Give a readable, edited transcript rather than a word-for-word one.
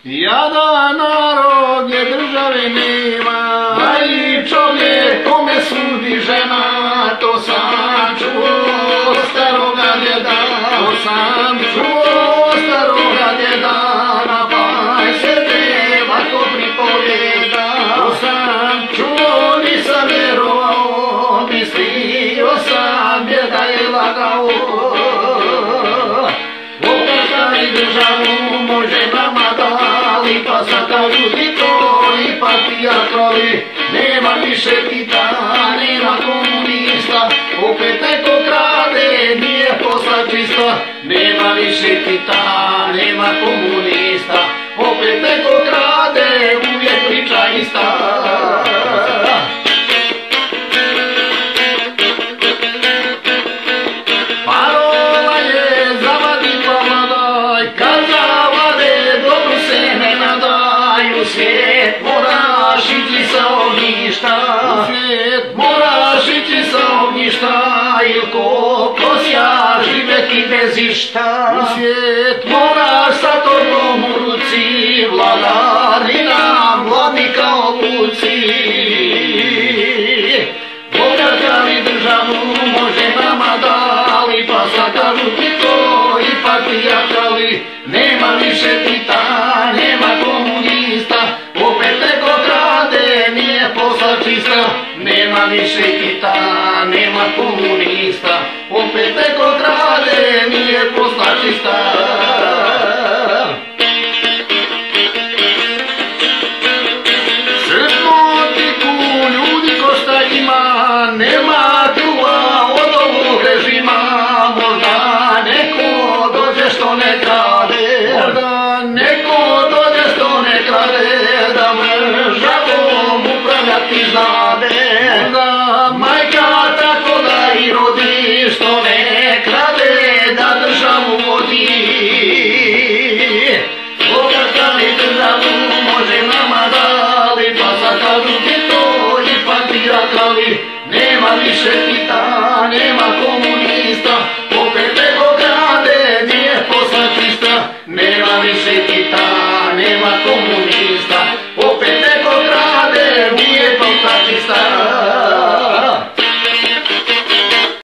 Jadan narod je države nema, a i čovjek kome sudi žena, to sam čuo staroga djeda, to sam čuo staroga djeda, na paj se treba to pripovijeda, to sam čuo, nisam vjerovao, mislio sam djeda je lagao, Boga i državu može nama dali, pa sad kažu ti to i patrijarhali, nema više Tita, nema komunista, opet neko krade, nije posla čista, nema više Tita, nema komunista, opet neko krade, uvijek priča ista. Parola je zavadi pa vladaj, kad zavade dobro se ne nadaj, u svijet moraš ići sa ognjišta, u svijet moraš ići sa ognjišta, il ko prosja živjeti bez išta, u svijet moraš sa tobom u ruci, vladarina vladnika obuci. Boga li državu može nama dali, pa sad kažu ti to i patrijarhali, nema više Tita, nema komunista, opet neko krade, nije posla čista, nema više Tita, nema komunista, opet neko krade, nije posla čista. Nema truva od ovog režima, možda neko dođe što ne krade, možda neko dođe što ne krade, da državom upravljati znade, možda majka tako da i rodi, što ne krade, da državu vodi. Boga li državu može nama dali, pa sad kažu ti to i patrijarhali, nema više Tita, nema